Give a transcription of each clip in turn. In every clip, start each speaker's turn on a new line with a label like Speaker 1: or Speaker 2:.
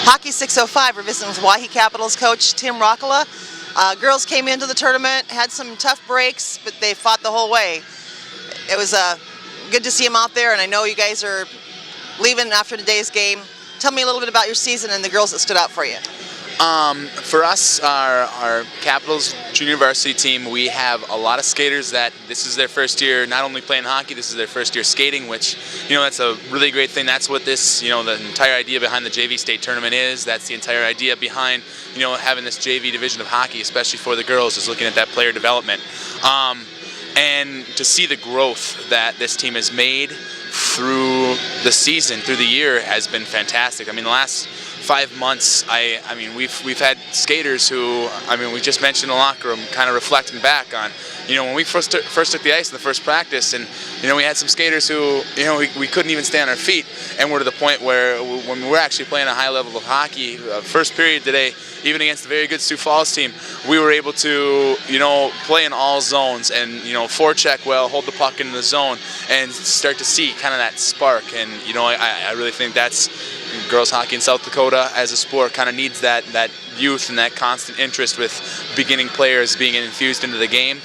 Speaker 1: Hockey 605, we're visiting with Oahe Capitals coach Tim Rahkola. Girls came into the tournament, had some tough breaks, but they fought the whole way. It was good to see them out there, and I know you guys are leaving after today's game. Tell me a little bit about your season and the girls that stood out for you.
Speaker 2: For us, our Capitals junior varsity team, we have a lot of skaters that this is their first year not only playing hockey, this is their first year skating, which, that's a really great thing. That's what this, the entire idea behind the JV state tournament is. That's the entire idea behind, having this JV division of hockey, especially for the girls, is looking at that player development. And to see the growth that this team has made through the season, through the year, has been fantastic. I mean, the last 5 months, we've had skaters who, we just mentioned in the locker room, kind of reflecting back on, when we first took the ice in the first practice, and we had some skaters who, we couldn't even stay on our feet, and we're to the point where when we're actually playing a high level of hockey, first period today, even against a very good Sioux Falls team, we were able to, play in all zones and, forecheck well, hold the puck in the zone, and start to see kind of that spark. And, I really think that's girls hockey in South Dakota as a sport kind of needs that youth and that constant interest with beginning players being infused into the game.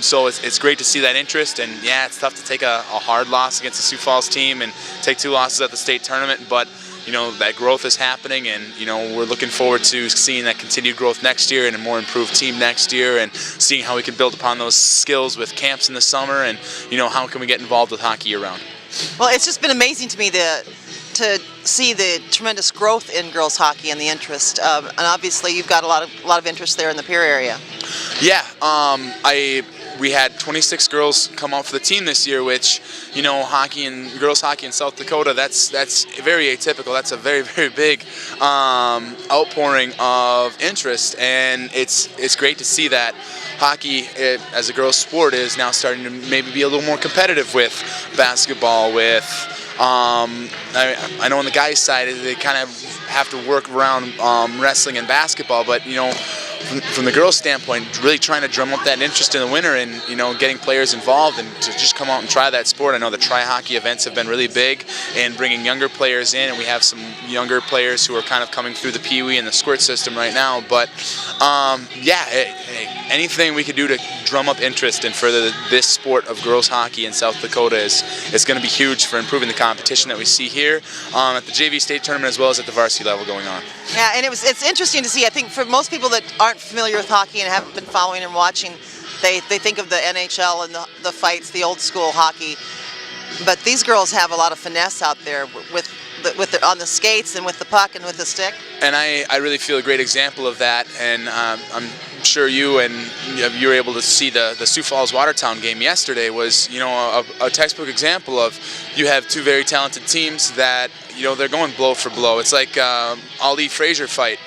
Speaker 2: So it's great to see that interest, and yeah, it's tough to take a hard loss against the Sioux Falls team and take 2 losses at the state tournament, but that growth is happening, and we're looking forward to seeing that continued growth next year and a more improved team next year, and seeing how we can build upon those skills with camps in the summer, and how can we get involved with hockey year round.
Speaker 1: Well, it's just been amazing to me to see the tremendous growth in girls hockey and the interest, and obviously you've got a lot of interest there in the Pierre area.
Speaker 2: Yeah, we had 26 girls come out for the team this year, which, hockey and girls hockey in South Dakota, that's very atypical. That's a very, very big outpouring of interest, and it's great to see that hockey as a girls' sport is now starting to maybe be a little more competitive with basketball, with I know on the guys' side they kind of have to work around wrestling and basketball, but from the girls' standpoint, really trying to drum up that interest in the winter and getting players involved and to just come out and try that sport. I know the tri-hockey events have been really big and bringing younger players in, and we have some younger players who are kind of coming through the Pee-wee and the squirt system right now. But anything we could do to drum up interest and further this sport of girls hockey in South Dakota is going to be huge for improving the competition that we see here at the JV state tournament as well as at the varsity level going on.
Speaker 1: Yeah, and it's interesting to see. I think for most people that aren't familiar with hockey and haven't been following and watching, they think of the NHL and the fights, the old school hockey. But these girls have a lot of finesse out there on the skates and with the puck and with the stick.
Speaker 2: And I really feel a great example of that, and I'm sure you were able to see the Sioux Falls Watertown game yesterday was a textbook example of you have 2 very talented teams that they're going blow for blow. It's like Ali Frazier fight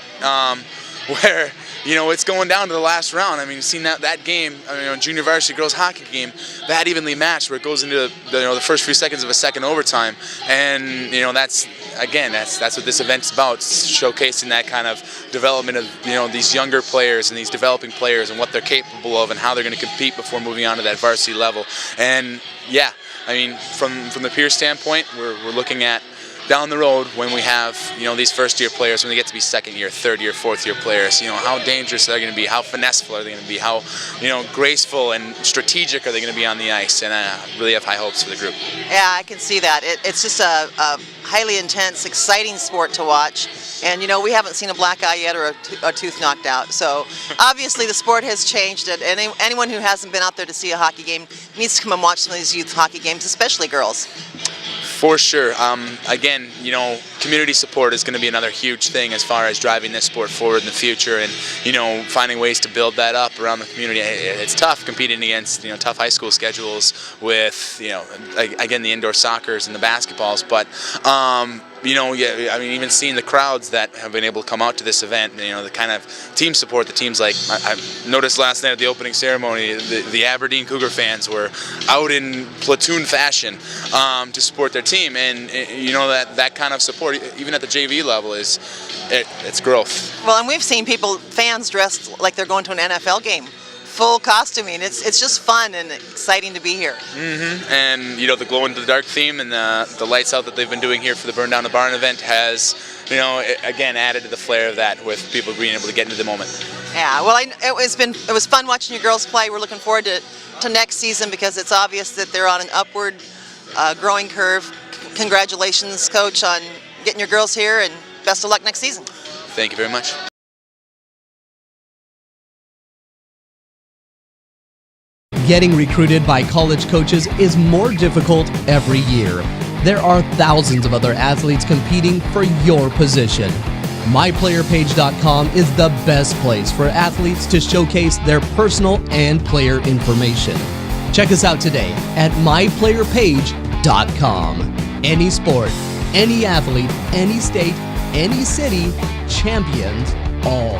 Speaker 2: where it's going down to the last round. I mean, you've seen that game, junior varsity girls hockey game, that evenly matched where it goes into the first few seconds of a second overtime, and that's what this event's about, showcasing that kind of development of these younger players and these developing players and what they're capable of and how they're going to compete before moving on to that varsity level. And yeah, from the peer standpoint, we're looking at down the road when we have these first-year players, when they get to be second-year, third-year, fourth-year players, how dangerous they're going to be, how finesseful are they going to be, how graceful and strategic are they going to be on the ice, and I really have high hopes for the group.
Speaker 1: Yeah, I can see that. It's just a highly intense, exciting sport to watch, and we haven't seen a black eye yet or a tooth knocked out. So obviously the sport has changed, and anyone who hasn't been out there to see a hockey game needs to come and watch some of these youth hockey games, especially girls.
Speaker 2: For sure. Again, community support is going to be another huge thing as far as driving this sport forward in the future, and finding ways to build that up around the community. It's tough competing against tough high school schedules with again the indoor soccers and the basketballs, but even seeing the crowds that have been able to come out to this event, the kind of team support, the teams like I noticed last night at the opening ceremony, the Aberdeen Cougar fans were out in platoon fashion to support their team, and that kind of support, even at the JV level, it's growth.
Speaker 1: Well, and we've seen fans dressed like they're going to an NFL game. full costuming. It's just fun and exciting to be here.
Speaker 2: And you know, the glow in the dark theme and the lights out that they've been doing here for the Burn Down the Barn event has, you know, again added to the flair of that, with people being able to get into the moment.
Speaker 1: Yeah, well, it was fun watching your girls play. We're looking forward to next season because it's obvious that they're on an upward growing curve. Congratulations, Coach, on getting your girls here, and best of luck next season.
Speaker 2: Thank you very much.
Speaker 3: Getting recruited by college coaches is more difficult every year. There are thousands of other athletes competing for your position. MyPlayerPage.com is the best place for athletes to showcase their personal and player information. Check us out today at MyPlayerPage.com. Any sport, any athlete, any state, any city, champions all.